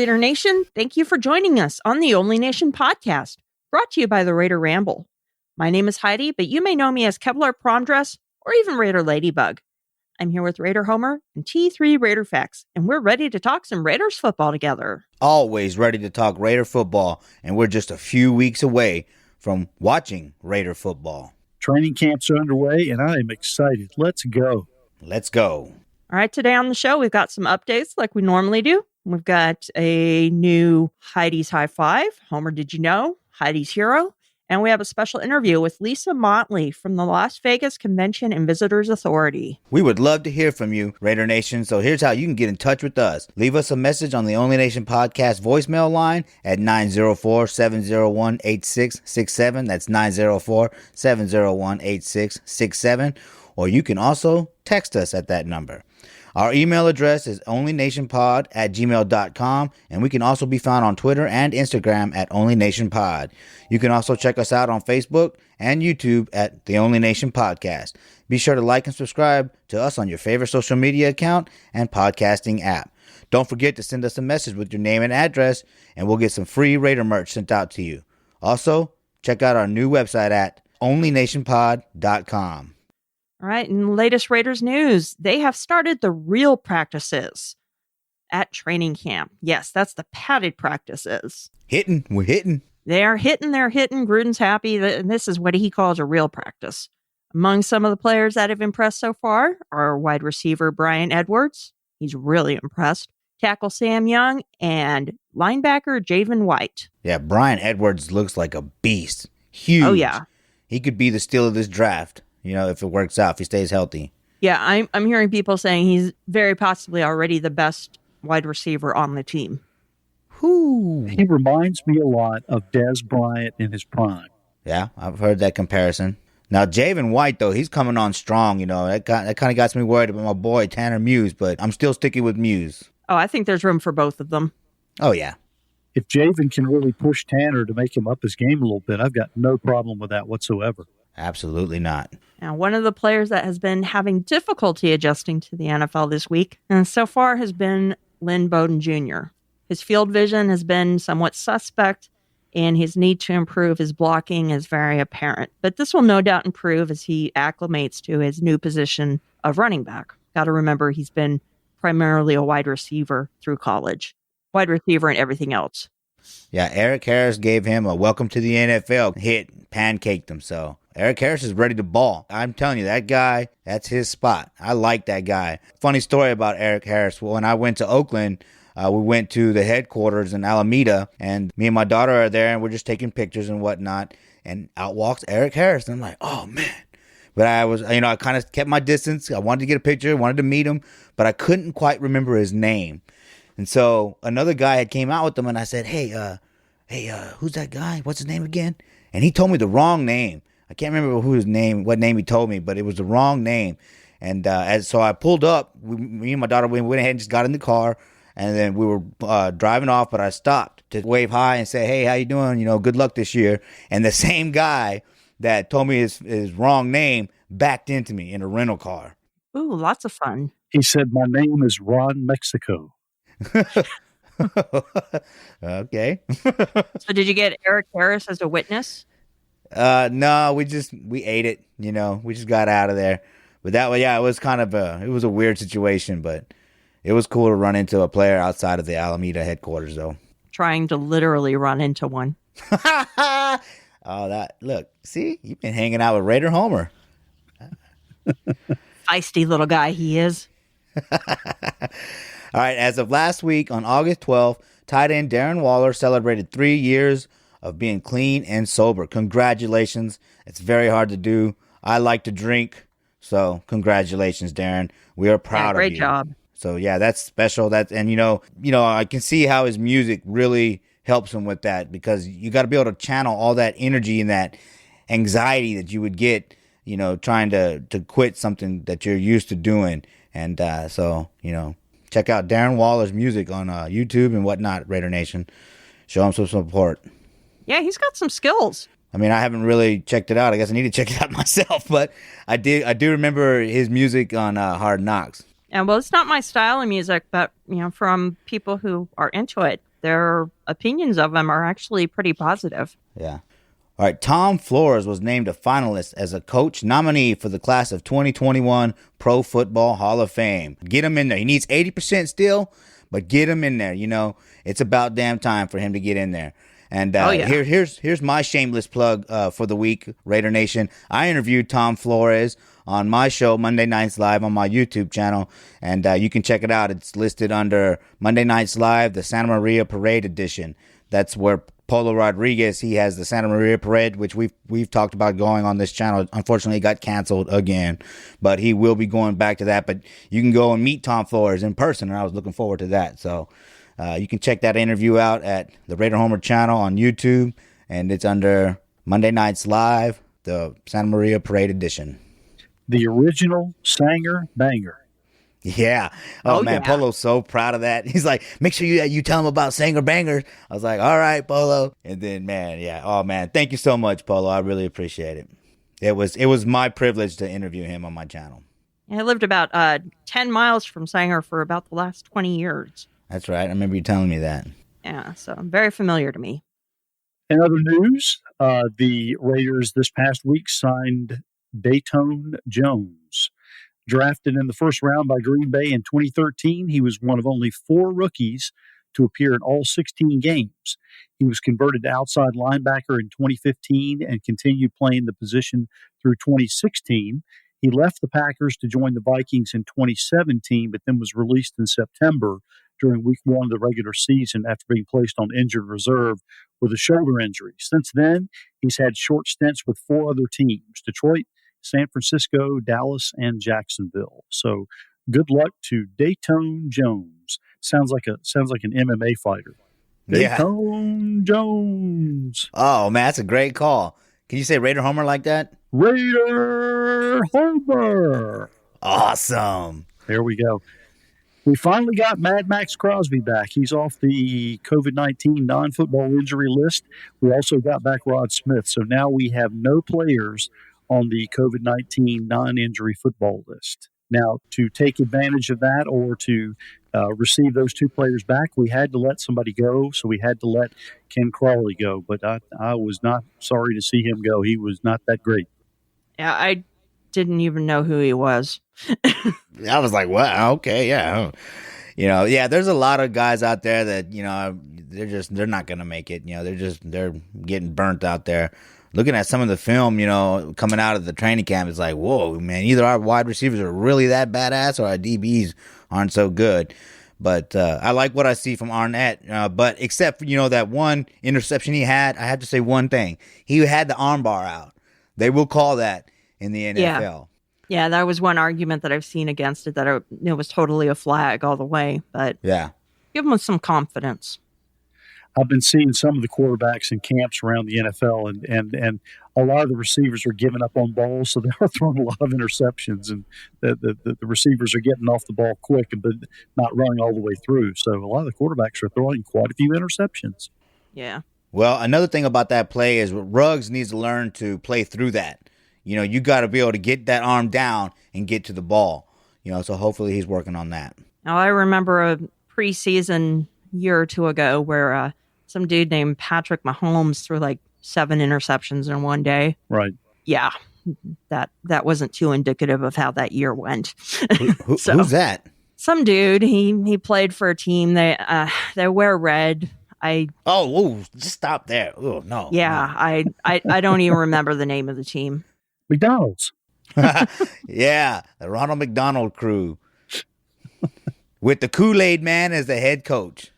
Raider Nation. Thank you for joining us on the Only Nation podcast, brought to you by the Raider Ramble. My name is Heidi, but you may know me as Kevlar Prom Dress or even Raider Ladybug. I'm here with Raider Homer and T3 Raider Facts, and we're ready to talk some Raiders football together. Always ready to talk Raider football, and we're just a few weeks away from watching Raider football. Training camps are underway, and I am excited. Let's go. Let's go. All right, today on the show, we've got some updates like we normally do. We've got a new Heidis High Five, Homer Did You Know, Heidi's Hero, and we have a special interview with Lisa Motley from the Las Vegas Convention and Visitors Authority. We would love to hear from you, Raider Nation, so here's how you can get in touch with us. Leave us a message on the Only Nation podcast voicemail line at 904-701-8667. That's 904-701-8667. Or you can also text us at that number. Our email address is onlynationpod@gmail.com, and we can also be found on Twitter and Instagram at onlynationpod. You can also check us out on Facebook and YouTube at the Only Nation Podcast. Be sure to like and subscribe to us on your favorite social media account and podcasting app. Don't forget to send us a message with your name and address, and we'll get some free Raider merch sent out to you. Also, check out our new website at onlynationpod.com. All right, in the latest Raiders news, they have started the real practices at training camp. Yes, that's the padded practices. We're hitting. They're hitting. Gruden's happy. This is what he calls a real practice. Among some of the players that have impressed so far are wide receiver Brian Edwards. He's really impressed. Tackle Sam Young and linebacker Javen White. Yeah, Brian Edwards looks like a beast. Huge. Oh, yeah. He could be the steal of this draft. You know, if it works out, if he stays healthy. Yeah, I'm hearing people saying he's very possibly already the best wide receiver on the team. Whoo. He reminds me a lot of Dez Bryant in his prime. Yeah, I've heard that comparison. Now, Javen White, though, he's coming on strong. You know, that kind of got me worried about my boy Tanner Muse, but I'm still sticking with Muse. Oh, I think there's room for both of them. Oh, yeah. If Javen can really push Tanner to make him up his game a little bit, I've got no problem with that whatsoever. Absolutely not. Now, one of the players that has been having difficulty adjusting to the NFL this week, and so far has been Lynn Bowden Jr. His field vision has been somewhat suspect, and his need to improve his blocking is very apparent. But this will no doubt improve as he acclimates to his new position of running back. Got to remember, he's been primarily a wide receiver through college. Wide receiver and everything else. Yeah, Eric Harris gave him a welcome to the NFL hit, pancaked him, so Eric Harris is ready to ball. I'm telling you, that guy, that's his spot. I like that guy. Funny story about Eric Harris. When I went to Oakland, we went to the headquarters in Alameda, and me and my daughter are there, and we're just taking pictures and whatnot, and out walks Eric Harris. And I'm like, oh, man. But I was, I kind of kept my distance. I wanted to get a picture, wanted to meet him, but I couldn't quite remember his name. And so another guy had came out with him, and I said, hey, who's that guy? What's his name again? And he told me the wrong name. I can't remember what name he told me, but it was the wrong name. And so I pulled up. Me and my daughter went ahead and just got in the car, and then we were driving off. But I stopped to wave hi and say, "Hey, how you doing? Good luck this year." And the same guy that told me his wrong name backed into me in a rental car. Ooh, lots of fun. He said, "My name is Ron Mexico." Okay. So did you get Eric Harris as a witness? No, we ate it, we just got out of there. But that way, yeah, it was it was a weird situation, but it was cool to run into a player outside of the Alameda headquarters, though. Trying to literally run into one. Look, see, you've been hanging out with Raider Homer. Feisty little guy he is. All right, as of last week, on August 12th, tight end Darren Waller celebrated 3 years of being clean and sober. Congratulations. It's very hard to do. I like to drink, so congratulations, Darren. We are proud of you. Great job. So, yeah, that's special. And I can see how his music really helps him with that, because you got to be able to channel all that energy and that anxiety that you would get, trying to quit something that you're used to doing. And check out Darren Waller's music on YouTube and whatnot, Raider Nation. Show him some support. Yeah, he's got some skills. I mean, I haven't really checked it out. I guess I need to check it out myself, but I do remember his music on Hard Knocks. And well, it's not my style of music, but from people who are into it, their opinions of him are actually pretty positive. Yeah. All right, Tom Flores was named a finalist as a coach nominee for the class of 2021 Pro Football Hall of Fame. Get him in there. He needs 80% still, but get him in there. You know, it's about damn time for him to get in there. And here's my shameless plug for the week, Raider Nation. I interviewed Tom Flores on my show, Monday Nights Live, on my YouTube channel, and you can check it out. It's listed under Monday Nights Live, the Santa Maria Parade Edition. That's where Polo Rodriguez, he has the Santa Maria Parade, which we've talked about going on this channel. Unfortunately, it got canceled again, but he will be going back to that. But you can go and meet Tom Flores in person, and I was looking forward to that. So you can check that interview out at the Raider Homer channel on YouTube, and it's under Monday Nights Live, the Santa Maria Parade Edition. The original Sanger Banger. Yeah. Oh man, yeah. Polo's so proud of that. He's like, make sure you tell him about Sanger Bangers. I was like, all right, Polo. And then, man, yeah. Oh man, thank you so much, Polo. I really appreciate it. It was my privilege to interview him on my channel. I lived about 10 miles from Sanger for about the last 20 years. That's right. I remember you telling me that. Yeah, so very familiar to me. In other news, the Raiders this past week signed Dayton Jones. Drafted in the first round by Green Bay in 2013, he was one of only 4 rookies to appear in all 16 games. He was converted to outside linebacker in 2015 and continued playing the position through 2016. He left the Packers to join the Vikings in 2017, but then was released in September during week 1 of the regular season after being placed on injured reserve with a shoulder injury. Since then, he's had short stints with 4 other teams: Detroit, San Francisco, Dallas, and Jacksonville. So good luck to Dayton Jones. Sounds like an MMA fighter. Dayton Jones. Oh, man, that's a great call. Can you say Raider Homer like that? Raider Homer. Awesome. There we go. We finally got Mad Max Crosby back. He's off the COVID-19 non-football injury list. We also got back Rod Smith. So now we have no players on the COVID-19 non-injury football list. Now, to take advantage of that or to receive those 2 players back, we had to let somebody go, so we had to let Ken Crawley go. But I was not sorry to see him go. He was not that great. Yeah, I didn't even know who he was. I was like, what? Okay, yeah. You know, yeah, there's a lot of guys out there that, you know, they're not going to make it. You know, they're getting burnt out there. Looking at some of the film, you know, coming out of the training camp, it's like, whoa, man, either our wide receivers are really that badass or our DBs aren't so good. But I like what I see from Arnett. But except for, you know, that one interception he had, I have to say one thing. He had the arm bar out. They will call that in the NFL. Yeah, that was one argument that I've seen against it, that it was totally a flag all the way. But yeah, give them some confidence. I've been seeing some of the quarterbacks in camps around the NFL, and a lot of the receivers are giving up on balls, so they are throwing a lot of interceptions, and the receivers are getting off the ball quick, but not running all the way through. So a lot of the quarterbacks are throwing quite a few interceptions. Yeah. Well, another thing about that play is Ruggs needs to learn to play through that. You know, you got to be able to get that arm down and get to the ball. You know, so hopefully he's working on that. Now, I remember a preseason year or 2 ago where some dude named Patrick Mahomes threw like 7 interceptions in one day. Right. Yeah. That wasn't too indicative of how that year went. Who's that? Some dude. He played for a team. They wear red. Just stop there. Oh no. Yeah, no. I don't even remember the name of the team. McDonald's. Yeah, the Ronald McDonald crew. With the Kool-Aid Man as the head coach.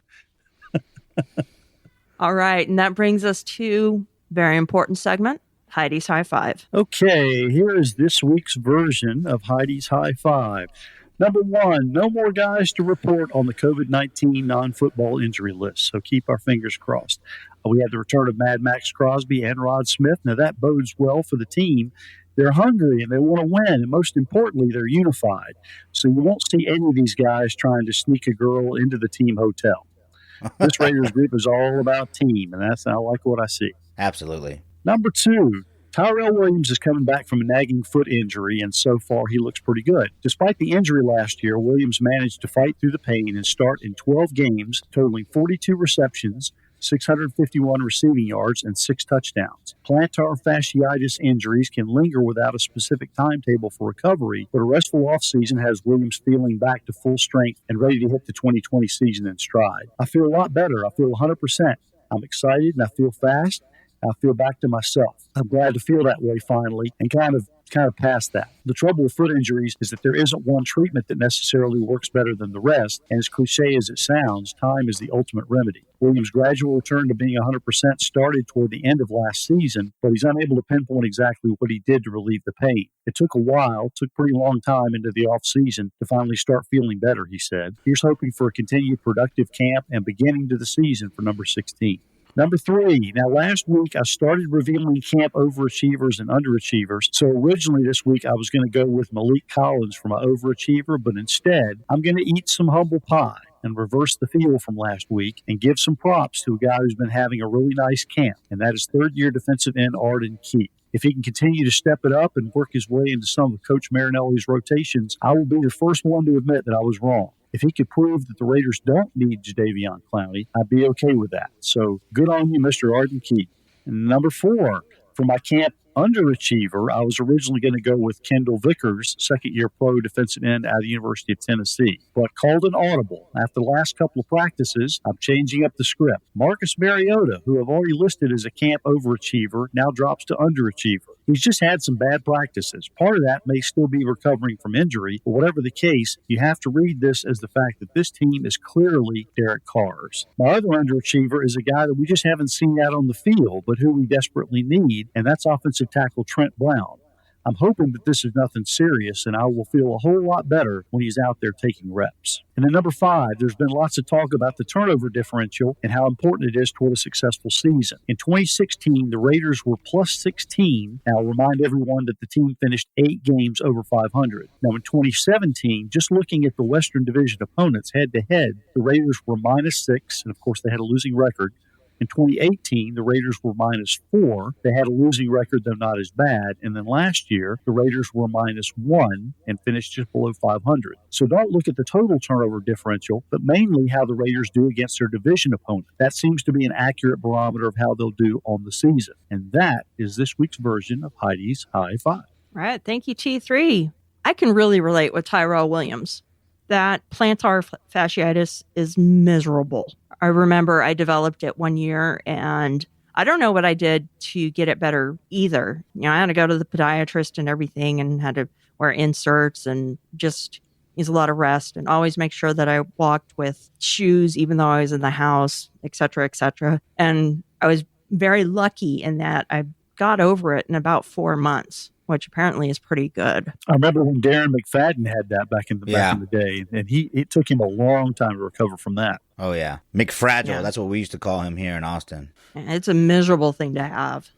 All right, and that brings us to a very important segment, Heidis High Five. Okay, here is this week's version of Heidis High Five. Number 1, no more guys to report on the COVID-19 non-football injury list, so keep our fingers crossed. We have the return of Mad Max Crosby and Rod Smith. Now, that bodes well for the team. They're hungry and they want to win, and most importantly, they're unified. So you won't see any of these guys trying to sneak a girl into the team hotel. This Raiders group is all about team, and I like what I see. Absolutely. Number 2, Tyrell Williams is coming back from a nagging foot injury, and so far he looks pretty good. Despite the injury last year, Williams managed to fight through the pain and start in 12 games, totaling 42 receptions, 651 receiving yards, and 6 touchdowns. Plantar fasciitis injuries can linger without a specific timetable for recovery, but a restful offseason has Williams feeling back to full strength and ready to hit the 2020 season in stride. I feel a lot better. I feel 100%. I'm excited and I feel fast. I feel back to myself. I'm glad to feel that way finally and kind of past that. The trouble with foot injuries is that there isn't one treatment that necessarily works better than the rest, and as cliche as it sounds, time is the ultimate remedy. Williams' gradual return to being 100% started toward the end of last season, but he's unable to pinpoint exactly what he did to relieve the pain. It took a while, took pretty long time into the offseason to finally start feeling better, he said. Here's hoping for a continued productive camp and beginning to the season for number 16. Number 3. Now, last week I started revealing camp overachievers and underachievers. So originally this week I was going to go with Malik Collins from an overachiever, but instead I'm going to eat some humble pie and reverse the feel from last week and give some props to a guy who's been having a really nice camp, and that is third-year defensive end Arden Key. If he can continue to step it up and work his way into some of Coach Marinelli's rotations, I will be the first one to admit that I was wrong. If he could prove that the Raiders don't need Jadeveon Clowney, I'd be okay with that. So good on you, Mr. Arden Key. And number 4, for my camp underachiever, I was originally going to go with Kendall Vickers, second-year pro defensive end out of the University of Tennessee, but called an audible. After the last couple of practices, I'm changing up the script. Marcus Mariota, who I've already listed as a camp overachiever, now drops to underachiever. He's just had some bad practices. Part of that may still be recovering from injury, but whatever the case, you have to read this as the fact that this team is clearly Derek Carr's. My other underachiever is a guy that we just haven't seen out on the field, but who we desperately need, and that's offensive tackle Trent Brown. I'm hoping that this is nothing serious, and I will feel a whole lot better when he's out there taking reps. And then number 5, there's been lots of talk about the turnover differential and how important it is toward a successful season. In 2016, the Raiders were plus 16. Now, I'll remind everyone that the team finished 8 games over 500. Now, in 2017, just looking at the Western Division opponents head-to-head, the Raiders were minus 6, and of course they had a losing record. In 2018, the Raiders were minus 4. They had a losing record, though not as bad. And then last year, the Raiders were minus 1 and finished just below 500. So don't look at the total turnover differential, but mainly how the Raiders do against their division opponent. That seems to be an accurate barometer of how they'll do on the season. And that is this week's version of Heidis High Five. All right. Thank you, T3. I can really relate with Tyrell Williams. That plantar fasciitis is miserable. I remember I developed it one year, and I don't know what I did to get it better either. You know, I had to go to the podiatrist and everything and had to wear inserts and just use a lot of rest and always make sure that I walked with shoes, even though I was in the house, et cetera, et cetera. And I was very lucky in that I got over it in about 4 months, which apparently is pretty good. I remember when Darren McFadden had that back in the day, and it took him a long time to recover from that. Oh, yeah. McFragile. Yeah. That's what we used to call him here in Austin. It's a miserable thing to have.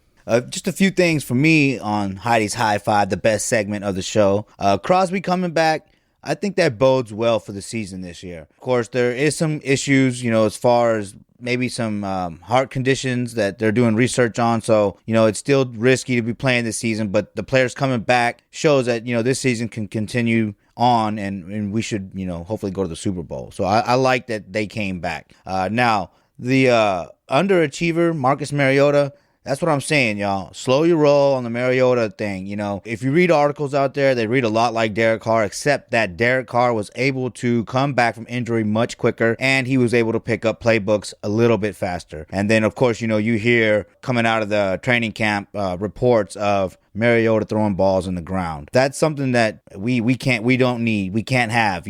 Just a few things for me on Heidi's High Five, the best segment of the show. Crosby coming back. I think that bodes well for the season this year. Of course, there is some issues, as far as maybe some heart conditions that they're doing research on. So, it's still risky to be playing this season, but the players coming back shows that, this season can continue on and we should, hopefully go to the Super Bowl. So I like that they came back. Now, the underachiever, Marcus Mariota, that's what I'm saying, y'all. Slow your roll on the Mariota thing. If you read articles out there, they read a lot like Derek Carr, except that Derek Carr was able to come back from injury much quicker, and he was able to pick up playbooks a little bit faster. And then, of course, you hear coming out of the training camp reports of Mariota throwing balls in the ground. That's something that we can't have.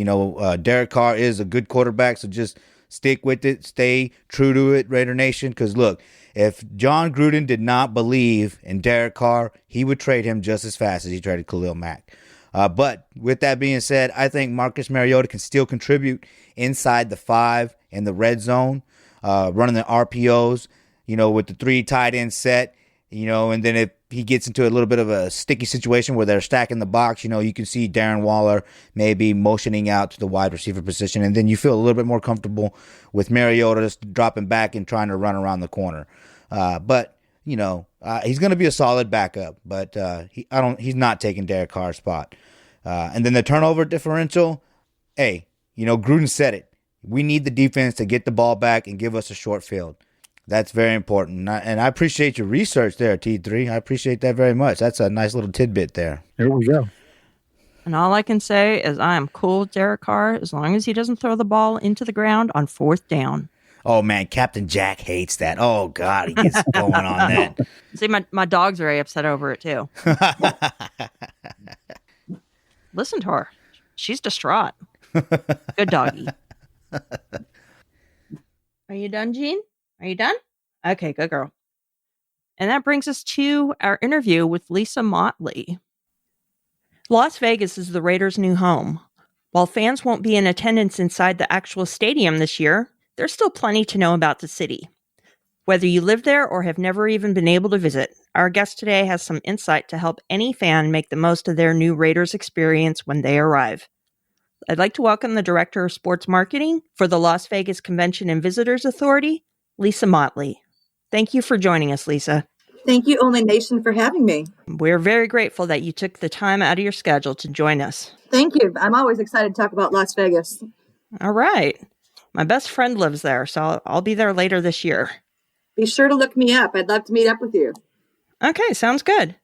Derek Carr is a good quarterback, so just stick with it, stay true to it, Raider Nation, because look, if John Gruden did not believe in Derek Carr, he would trade him just as fast as he traded Khalil Mack. But with that being said, I think Marcus Mariota can still contribute inside the 5 in the red zone, running the RPOs, with the 3 tight end set, and then if he gets into a little bit of a sticky situation where they're stacking the box, you can see Darren Waller maybe motioning out to the wide receiver position, and then you feel a little bit more comfortable with Mariota just dropping back and trying to run around the corner. But, he's going to be a solid backup, but he's not taking Derek Carr's spot. And then the turnover differential, hey, Gruden said it. We need the defense to get the ball back and give us a short field. That's very important. And I appreciate your research there, T3. I appreciate that very much. That's a nice little tidbit there. There we go. And all I can say is I am cool with Derek Carr as long as he doesn't throw the ball into the ground on 4th down. Oh, man, Captain Jack hates that. Oh, God, he gets going on that. See, my dog's very upset over it, too. Listen to her. She's distraught. Good doggy. Are you done, Jean? Are you done? Okay, good girl. And that brings us to our interview with Lisa Motley. Las Vegas is the Raiders' new home. While fans won't be in attendance inside the actual stadium this year, there's still plenty to know about the city. Whether you live there or have never even been able to visit, our guest today has some insight to help any fan make the most of their new Raiders experience when they arrive. I'd like to welcome the Director of Sports Marketing for the Las Vegas Convention and Visitors Authority, Lisa Motley. Thank you for joining us, Lisa. Thank you, Only Nation, for having me. We're very grateful that you took the time out of your schedule to join us. Thank you. I'm always excited to talk about Las Vegas. All right. My best friend lives there, so I'll be there later this year. Be sure to look me up. I'd love to meet up with you. Okay, sounds good.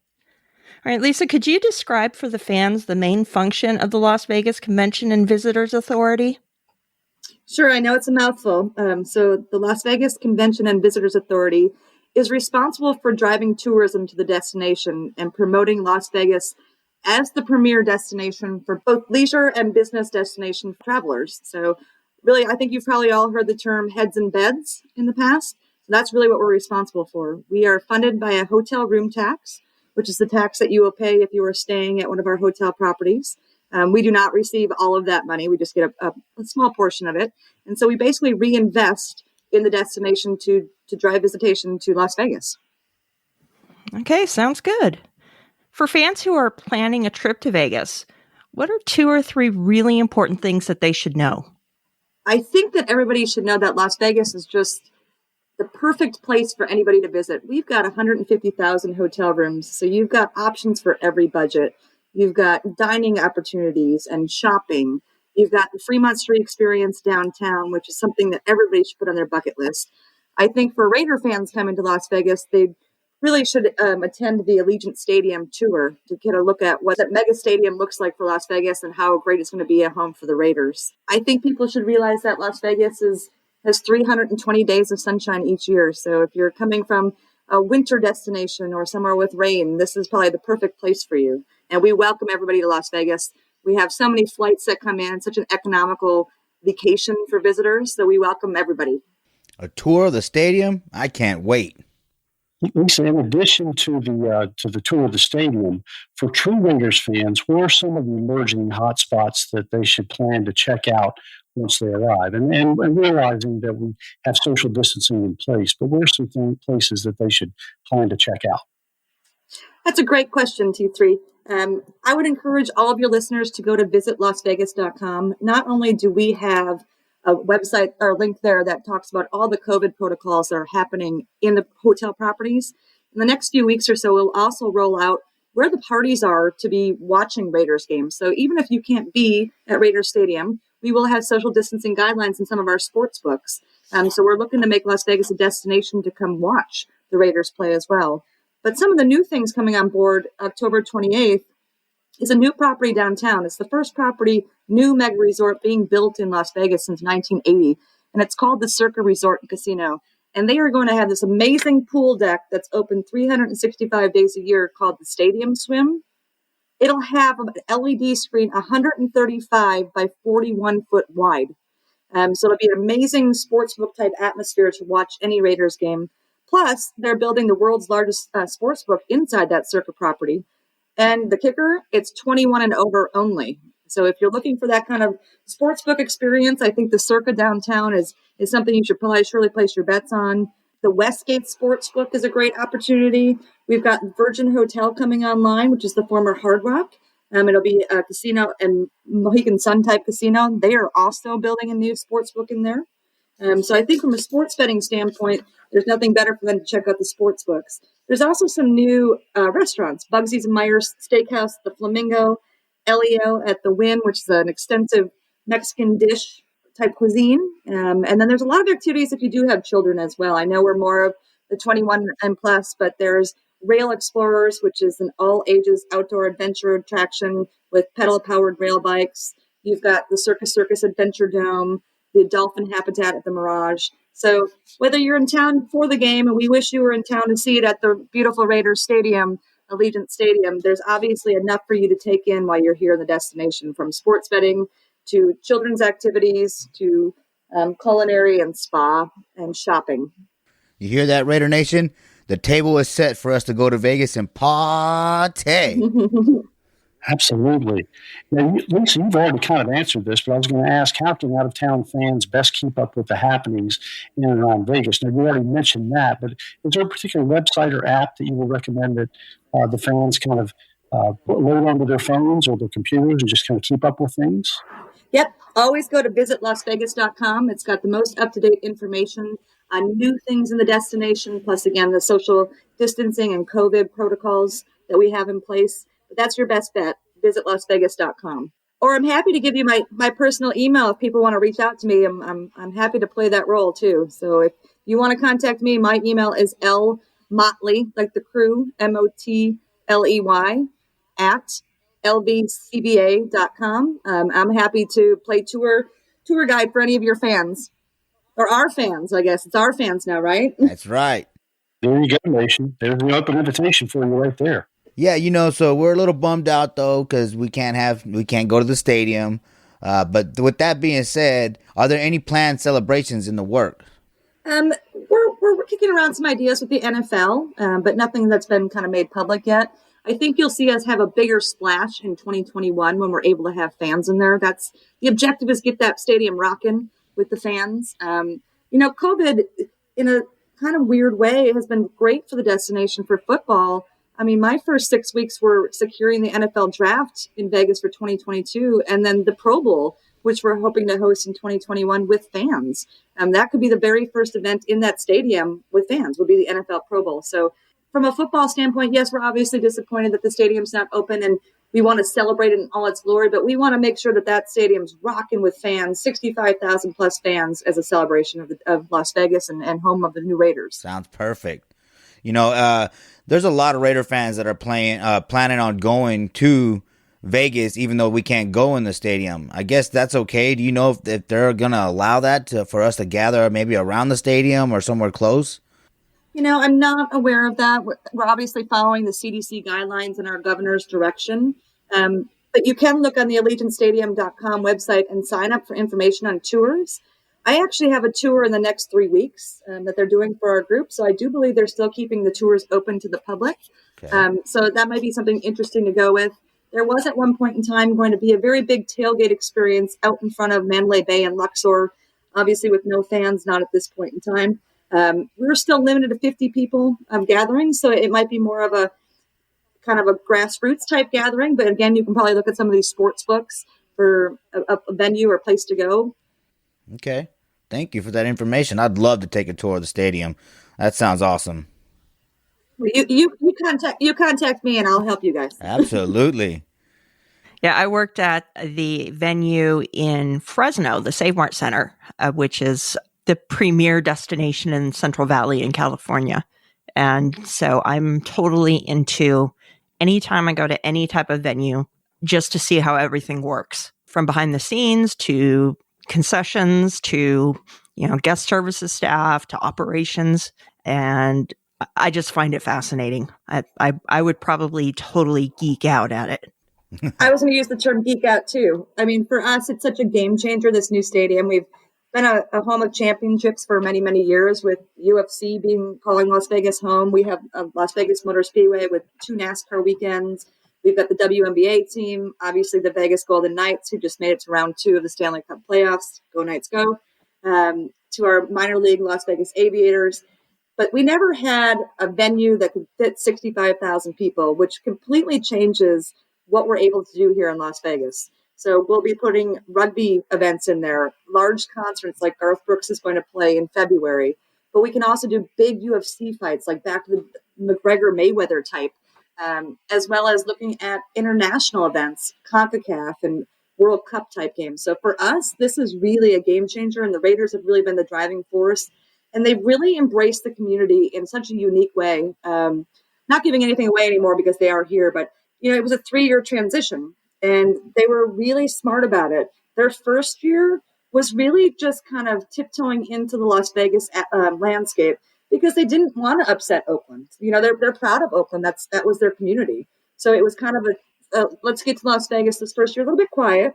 All right, Lisa, could you describe for the fans the main function of the Las Vegas Convention and Visitors Authority? Sure, I know it's a mouthful. So the Las Vegas Convention and Visitors Authority is responsible for driving tourism to the destination and promoting Las Vegas as the premier destination for both leisure and business destination travelers. So really, I think you've probably all heard the term heads and beds in the past. So that's really what we're responsible for. We are funded by a hotel room tax, which is the tax that you will pay if you are staying at one of our hotel properties. We do not receive all of that money. We just get a small portion of it. And so we basically reinvest in the destination to drive visitation to Las Vegas. Okay, sounds good. For fans who are planning a trip to Vegas, what are 2 or 3 really important things that they should know? I think that everybody should know that Las Vegas is just the perfect place for anybody to visit. We've got 150,000 hotel rooms, so you've got options for every budget. You've got dining opportunities and shopping. You've got the Fremont Street experience downtown, which is something that everybody should put on their bucket list. I think for Raider fans coming to Las Vegas, they really should attend the Allegiant Stadium tour to get a look at what that mega stadium looks like for Las Vegas and how great it's going to be at home for the Raiders. I think people should realize that Las Vegas has 320 days of sunshine each year. So if you're coming from a winter destination or somewhere with rain, this is probably the perfect place for you. And we welcome everybody to Las Vegas. We have so many flights that come in, such an economical vacation for visitors. So we welcome everybody. A tour of the stadium? I can't wait. Lisa, in addition to the tour of the stadium, for true Raiders fans, what are some of the emerging hotspots that they should plan to check out once they arrive? And realizing that we have social distancing in place, but what are some places that they should plan to check out? That's a great question, T3. I would encourage all of your listeners to go to visitlasvegas.com. Not only do we have a website or link there that talks about all the COVID protocols that are happening in the hotel properties. In the next few weeks or so, we'll also roll out where the parties are to be watching Raiders games. So even if you can't be at Raiders Stadium, we will have social distancing guidelines in some of our sports books. So we're looking to make Las Vegas a destination to come watch the Raiders play as well. But some of the new things coming on board October 28th is a new property downtown. It's the first new mega resort being built in Las Vegas since 1980. And it's called the Circa Resort and Casino. And they are going to have this amazing pool deck that's open 365 days a year called the Stadium Swim. It'll have an LED screen 135 by 41 foot wide. So it'll be an amazing sportsbook type atmosphere to watch any Raiders game. Plus, they're building the world's largest sportsbook inside that Circa property. And the kicker, it's 21 and over only. So if you're looking for that kind of sportsbook experience, I think the Circa downtown is something you should probably surely place your bets on. The Westgate Sportsbook is a great opportunity. We've got Virgin Hotel coming online, which is the former Hard Rock. It'll be a casino and Mohegan Sun type casino. They are also building a new sportsbook in there. So I think from a sports betting standpoint, there's nothing better for them to check out the sports books. There's also some new restaurants, Bugsy's and Myers Steakhouse, the Flamingo, Elio at the Wynn, which is an extensive Mexican dish type cuisine. And then there's a lot of activities if you do have children as well. I know we're more of the 21 and plus, but there's Rail Explorers, which is an all ages outdoor adventure attraction with pedal powered rail bikes. You've got the Circus Adventure Dome, the dolphin habitat at the Mirage. So whether you're in town for the game, and we wish you were in town to see it at the beautiful Raiders Stadium, Allegiant Stadium, there's obviously enough for you to take in while you're here in the destination, from sports betting to children's activities to culinary and spa and shopping. You hear that, Raider Nation? The table is set for us to go to Vegas and party. Absolutely. Now, Lisa, you've already kind of answered this, but I was going to ask, how can out-of-town fans best keep up with the happenings in and around Vegas? Now, you already mentioned that, but is there a particular website or app that you would recommend that the fans kind of load onto their phones or their computers and just kind of keep up with things? Yep. Always go to visitlasvegas.com. It's got the most up-to-date information on new things in the destination, plus, again, the social distancing and COVID protocols that we have in place. But that's your best bet, visitlasvegas.com. Or I'm happy to give you my personal email if people want to reach out to me. I'm happy to play that role, too. So if you want to contact me, my email is lmotley, like the crew, Motley, at lvcba.com. I'm happy to play tour guide for any of your fans, or our fans, I guess. It's our fans now, right? That's right. There you go, Nation. There's an open invitation for you right there. Yeah, so we're a little bummed out, though, because we can't go to the stadium. But with that being said, are there any planned celebrations in the works? We're kicking around some ideas with the NFL, but nothing that's been kind of made public yet. I think you'll see us have a bigger splash in 2021 when we're able to have fans in there. That's the objective, is get that stadium rocking with the fans. COVID, in a kind of weird way, has been great for the destination for football. I mean, my first 6 weeks were securing the NFL draft in Vegas for 2022, and then the Pro Bowl, which we're hoping to host in 2021 with fans. That could be the very first event in that stadium with fans, would be the NFL Pro Bowl. So from a football standpoint, yes, we're obviously disappointed that the stadium's not open, and we want to celebrate it in all its glory, but we want to make sure that stadium's rocking with fans, 65,000 plus fans, as a celebration of Las Vegas and home of the new Raiders. Sounds perfect. There's a lot of Raider fans that are planning on going to Vegas, even though we can't go in the stadium. I guess that's okay. Do you know if they're going to allow that for us to gather maybe around the stadium or somewhere close? I'm not aware of that. We're obviously following the CDC guidelines and our governor's direction. But you can look on the AllegiantStadium.com website and sign up for information on tours. I actually have a tour in the next 3 weeks that they're doing for our group. So I do believe they're still keeping the tours open to the public. Okay. So that might be something interesting to go with. There was at one point in time going to be a very big tailgate experience out in front of Mandalay Bay and Luxor, obviously with no fans, not at this point in time. We're still limited to 50 people gathering, so it might be more of a kind of a grassroots type gathering. But again, you can probably look at some of these sports books for a venue or place to go. Okay. Thank you for that information. I'd love to take a tour of the stadium. That sounds awesome. You contact me and I'll help you guys. Absolutely. Yeah, I worked at the venue in Fresno, the Save Mart Center, which is the premier destination in Central Valley in California. And so I'm totally into anytime I go to any type of venue just to see how everything works, from behind the scenes to concessions to, guest services staff to operations. And I just find it fascinating. I would probably totally geek out at it. I was going to use the term geek out too. I mean, for us, it's such a game changer, this new stadium. We've been a home of championships for many, many years, with UFC calling Las Vegas home. We have a Las Vegas Motor Speedway with 2 NASCAR weekends. We've got the WNBA team, obviously the Vegas Golden Knights, who just made it to round 2 of the Stanley Cup playoffs. Go Knights, go. To our minor league Las Vegas Aviators. But we never had a venue that could fit 65,000 people, which completely changes what we're able to do here in Las Vegas. So we'll be putting rugby events in there, large concerts like Garth Brooks is going to play in February. But we can also do big UFC fights, like back to the McGregor-Mayweather type, as well as looking at international events, CONCACAF and World Cup type games. So for us, this is really a game changer, and the Raiders have really been the driving force. And they've really embraced the community in such a unique way. Not giving anything away anymore because they are here, but it was a 3-year transition, and they were really smart about it. Their first year was really just kind of tiptoeing into the Las Vegas landscape because they didn't want to upset Oakland. They're proud of Oakland. That was their community. So it was kind of let's get to Las Vegas this first year, a little bit quiet.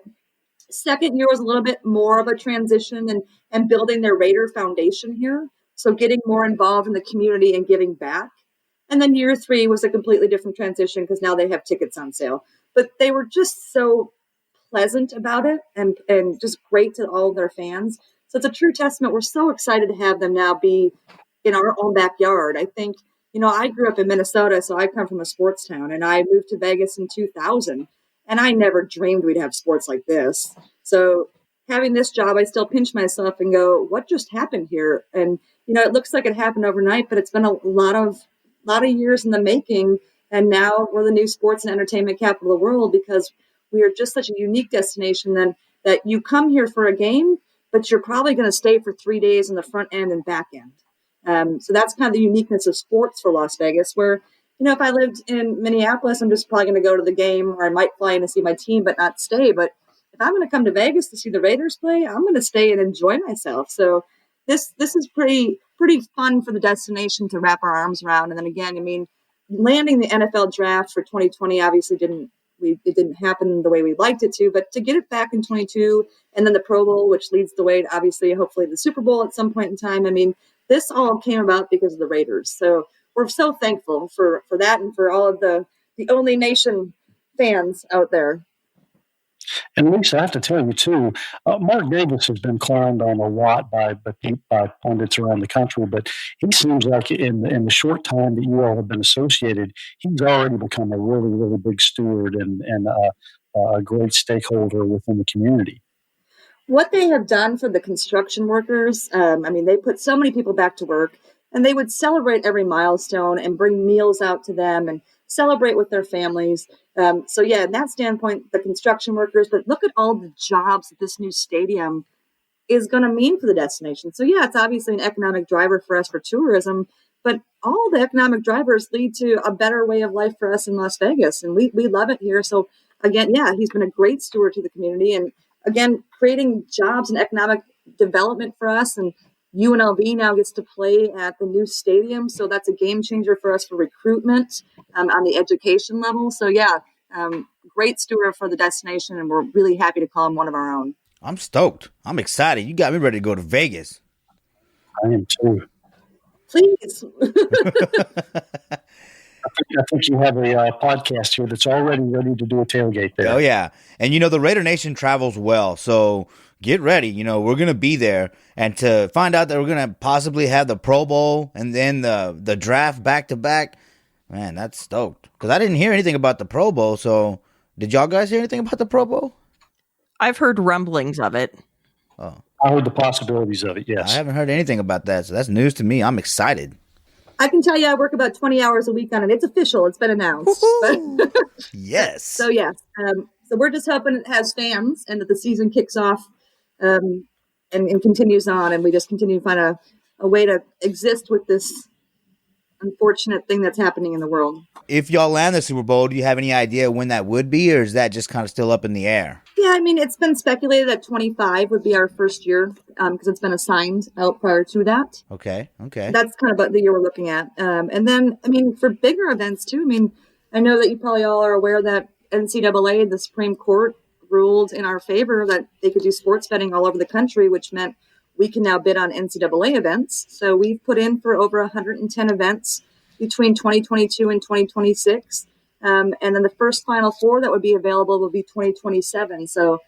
Second year was a little bit more of a transition and building their Raider foundation here. So getting more involved in the community and giving back. And then year 3 was a completely different transition because now they have tickets on sale. But they were just so pleasant about it and just great to all of their fans. So it's a true testament. We're so excited to have them now be in our own backyard. I think, I grew up in Minnesota, so I come from a sports town, and I moved to Vegas in 2000, and I never dreamed we'd have sports like this. So having this job, I still pinch myself and go, what just happened here? And, it looks like it happened overnight, but it's been a lot of years in the making. And now we're the new sports and entertainment capital of the world because we are just such a unique destination that you come here for a game, but you're probably going to stay for 3 days in the front end and back end. So that's kind of the uniqueness of sports for Las Vegas, where, if I lived in Minneapolis, I'm just probably going to go to the game, or I might fly in to see my team, but not stay. But if I'm going to come to Vegas to see the Raiders play, I'm going to stay and enjoy myself. So this is pretty fun for the destination to wrap our arms around. And then again, landing the NFL draft for 2020 obviously it didn't happen the way we liked it to, but to get it back in 22 and then the Pro Bowl, which leads the way to obviously, hopefully the Super Bowl at some point in time. This all came about because of the Raiders. So we're so thankful for that and for all of the Only Nation fans out there. And Lisa, I have to tell you too, Mark Davis has been clowned on a lot by pundits around the country, but he seems like in the short time that you all have been associated, he's already become a really, really big steward and a great stakeholder within the community. What they have done for the construction workers, they put so many people back to work, and they would celebrate every milestone and bring meals out to them and celebrate with their families. So yeah, in that standpoint, the construction workers, but look at all the jobs that this new stadium is going to mean for the destination. So yeah, it's obviously an economic driver for us for tourism, but all the economic drivers lead to a better way of life for us in Las Vegas. And we love it here. So again, yeah, he's been a great steward to the community and again, creating jobs and economic development for us. And UNLV now gets to play at the new stadium. So that's a game changer for us for recruitment on the education level. So yeah, great steward for the destination. And we're really happy to call him one of our own. I'm stoked. I'm excited. You got me ready to go to Vegas. I am too. Please. I think you have a podcast here that's already ready to do a tailgate there. Oh, yeah. And, the Raider Nation travels well. So get ready. We're going to be there. And to find out that we're going to possibly have the Pro Bowl and then the draft back-to-back, man, that's stoked. Because I didn't hear anything about the Pro Bowl. So did y'all guys hear anything about the Pro Bowl? I've heard rumblings of it. Oh, I heard the possibilities of it, yes. I haven't heard anything about that. So that's news to me. I'm excited. I can tell you I work about 20 hours a week on it. It's official. It's been announced. Yes. So, yes. So we're just hoping it has fans and that the season kicks off and continues on. And we just continue to find a way to exist with this unfortunate thing that's happening in the world. If y'all land the Super Bowl, do you have any idea when that would be? Or is that just kind of still up in the air? Yeah, it's been speculated that 25 would be our first year because it's been assigned out prior to that. Okay. That's kind of the year we're looking at. And then, for bigger events too, I know that you probably all are aware that NCAA, the Supreme Court, ruled in our favor that they could do sports betting all over the country, which meant we can now bid on NCAA events. So we've put in for over 110 events between 2022 and 2026. And then the first Final Four that would be available will be 2027. So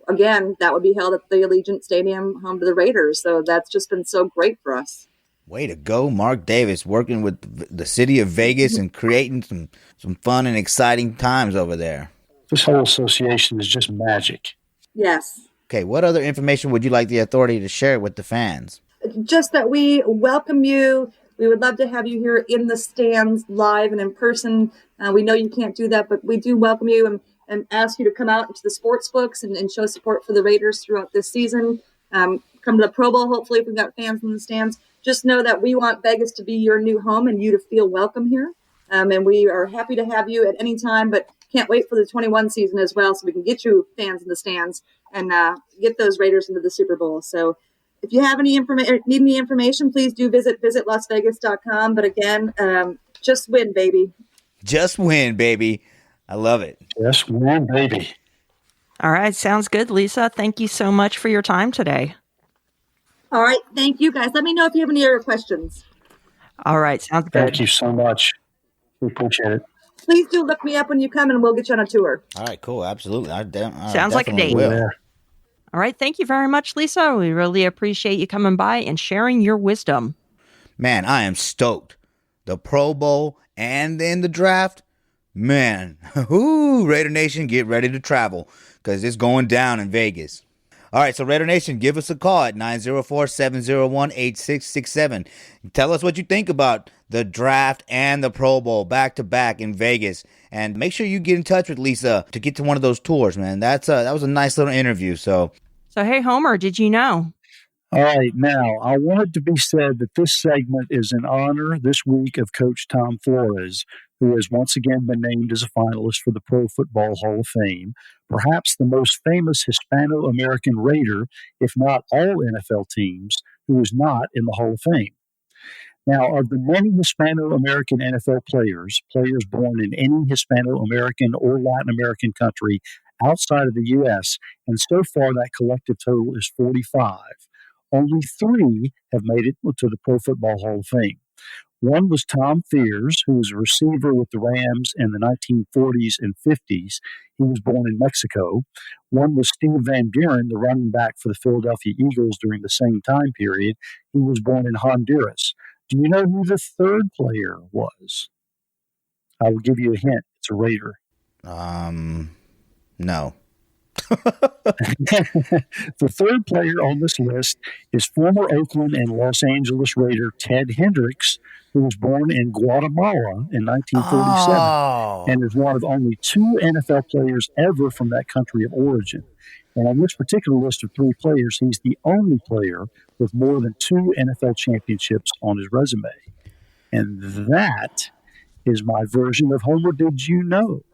again, that would be held at the Allegiant Stadium, home to the Raiders. So that's just been so great for us. Way to go, Mark Davis, working with the city of Vegas and creating some fun and exciting times over there. This whole association is just magic. Yes. Okay, what other information would you like the authority to share with the fans? Just that we welcome you. We would love to have you here in the stands live and in person. We know you can't do that, but we do welcome you and ask you to come out into the sports books and show support for the Raiders throughout this season. Come to the Pro Bowl, hopefully, if we've got fans in the stands. Just know that we want Vegas to be your new home and you to feel welcome here. And we are happy to have you at any time, but can't wait for the 21 season as well so we can get you fans in the stands and get those Raiders into the Super Bowl. So if you have any need any information, please do visit lasvegas.com. But again, just win, baby. Just win, baby. I love it. Just win, baby. All right. Sounds good, Lisa. Thank you so much for your time today. All right. Thank you, guys. Let me know if you have any other questions. All right. Sounds good. Thank you so much. We appreciate it. Please do look me up when you come and we'll get you on a tour. All right, cool. Absolutely. Sounds like a date. Will. Yeah. All right. Thank you very much, Lisa. We really appreciate you coming by and sharing your wisdom. Man, I am stoked. The Pro Bowl and then the draft. Man, Raider Nation, get ready to travel because it's going down in Vegas. All right, so Raider Nation, give us a call at 904-701-8667. Tell us what you think about the draft and the Pro Bowl back-to-back in Vegas. And make sure you get in touch with Lisa to get to one of those tours, man. That was a nice little interview. So, hey, Homer, did you know? All right, now, I want it to be said that this segment is in honor this week of Coach Tom Flores, who has once again been named as a finalist for the Pro Football Hall of Fame, perhaps the most famous Hispano-American Raider, if not all NFL teams, who is not in the Hall of Fame. Now, of the many Hispano-American NFL players born in any Hispano-American or Latin American country outside of the U.S., and so far that collective total is 45, only 3 have made it to the Pro Football Hall of Fame. One was Tom Fears, who was a receiver with the Rams in the 1940s and 50s. He was born in Mexico. One was Steve Van Buren, the running back for the Philadelphia Eagles during the same time period. He was born in Honduras. Do you know who the third player was? I will give you a hint. It's a Raider. No. The third player on this list is former Oakland and Los Angeles Raider Ted Hendricks, who was born in Guatemala in 1947 and is one of only 2 NFL players ever from that country of origin. And on this particular list of 3 players, he's the only player with more than 2 NFL championships on his resume. And that is my version of Homer Did You Know?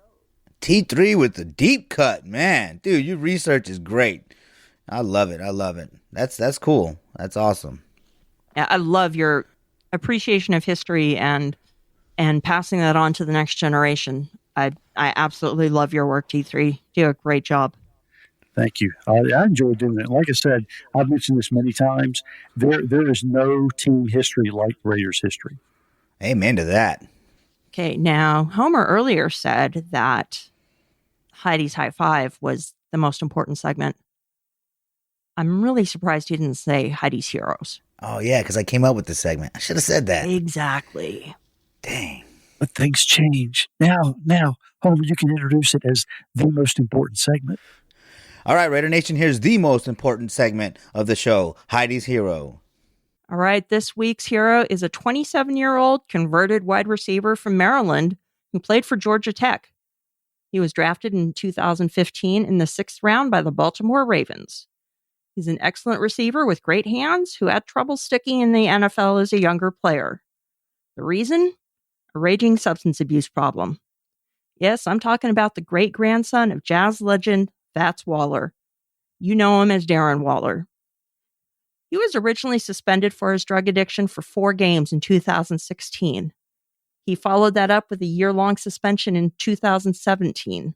T3 with the deep cut, man. Dude, your research is great. I love it. That's cool. That's awesome. I love your appreciation of history and passing that on to the next generation. I absolutely love your work, T3. You do a great job. Thank you. I enjoy doing it. Like I said, I've mentioned this many times. There is no team history like Raiders history. Amen to that. Okay, now Homer earlier said that Heidis High Five was the most important segment. I'm really surprised he didn't say Heidis Heroes. Oh, yeah, because I came up with the segment. I should have said that. Exactly. Dang. But things change. Now, Homer, you can introduce it as the most important segment. All right, Raider Nation, here's the most important segment of the show, Heidi's Hero. All right, this week's hero is a 27-year-old converted wide receiver from Maryland who played for Georgia Tech. He was drafted in 2015 in the 6th round by the Baltimore Ravens. He's an excellent receiver with great hands who had trouble sticking in the NFL as a younger player. The reason? A raging substance abuse problem. Yes, I'm talking about the great-grandson of jazz legend Fats Waller. You know him as Darren Waller. He was originally suspended for his drug addiction for 4 games in 2016. He followed that up with a year-long suspension in 2017. It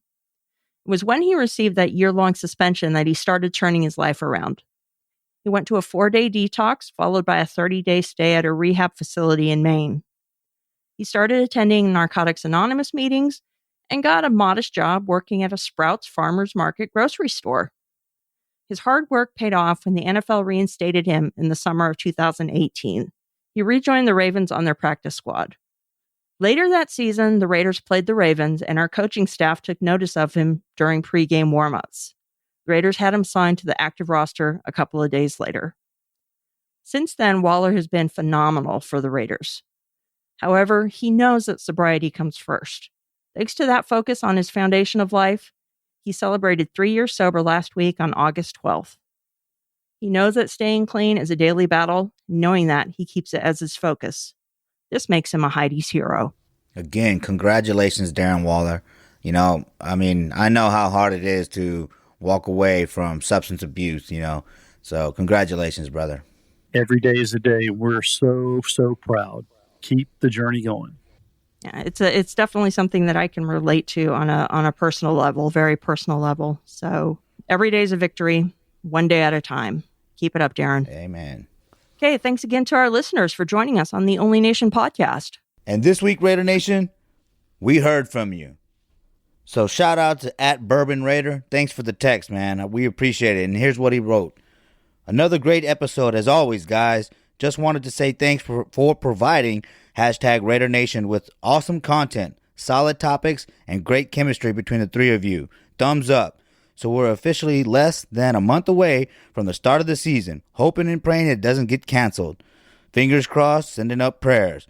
was when he received that year-long suspension that he started turning his life around. He went to a 4-day detox, followed by a 30-day stay at a rehab facility in Maine. He started attending Narcotics Anonymous meetings and got a modest job working at a Sprouts Farmers Market grocery store. His hard work paid off when the NFL reinstated him in the summer of 2018. He rejoined the Ravens on their practice squad. Later that season, the Raiders played the Ravens, and our coaching staff took notice of him during pregame warmups. The Raiders had him signed to the active roster a couple of days later. Since then, Waller has been phenomenal for the Raiders. However, he knows that sobriety comes first. Thanks to that focus on his foundation of life, he celebrated 3 years sober last week on August 12th. He knows that staying clean is a daily battle. Knowing that, he keeps it as his focus. This makes him a Heidis hero. Again, congratulations, Darren Waller. I know how hard it is to walk away from substance abuse, So congratulations, brother. Every day is a day. We're so, so proud. Keep the journey going. Yeah, it's definitely something that I can relate to on a personal level, very personal level. So every day is a victory, one day at a time. Keep it up, Darren. Amen. Okay, thanks again to our listeners for joining us on the Only Nation podcast. And this week, Raider Nation, we heard from you. So shout out to @BourbonRaider. Thanks for the text, man. We appreciate it. And here's what he wrote. Another great episode as always, guys. Just wanted to say thanks for providing #Raider Nation with awesome content, solid topics, and great chemistry between the three of you. Thumbs up. So we're officially less than a month away from the start of the season, hoping and praying it doesn't get canceled. Fingers crossed, sending up prayers.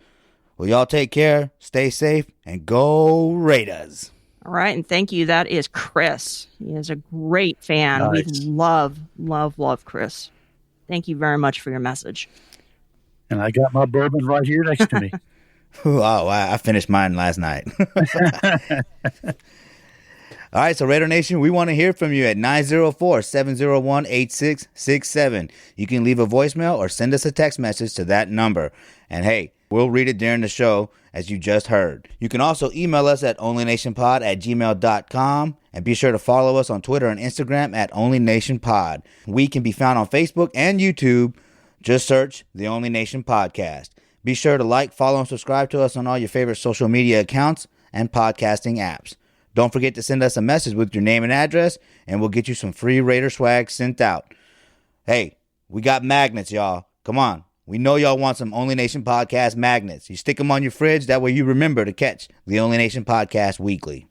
Well, y'all take care, stay safe, and go Raiders. All right, and thank you. That is Chris. He is a great fan. Nice. We love Chris. Thank you very much for your message. And I got my bourbon right here next to me. Oh, wow. I finished mine last night. All right, so Raider Nation, we want to hear from you at 904-701-8667. You can leave a voicemail or send us a text message to that number. And hey, we'll read it during the show, as you just heard. You can also email us at onlynationpod@gmail.com. And be sure to follow us on Twitter and Instagram at onlynationpod. We can be found on Facebook and YouTube. Just search The Only Nation Podcast. Be sure to like, follow, and subscribe to us on all your favorite social media accounts and podcasting apps. Don't forget to send us a message with your name and address, and we'll get you some free Raider swag sent out. Hey, we got magnets, y'all. Come on. We know y'all want some Only Nation Podcast magnets. You stick them on your fridge. That way you remember to catch the Only Nation Podcast weekly.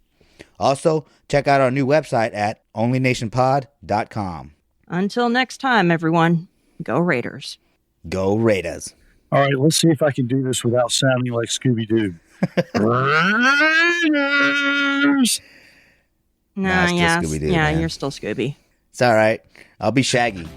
Also, check out our new website at onlynationpod.com. Until next time, everyone, go Raiders. Go Raiders. All right, let's see if I can do this without sounding like Scooby-Doo. Raiders! Nah, still yeah, Scooby-Doo, yeah, man. you're still Scooby. It's all right. I'll be Shaggy.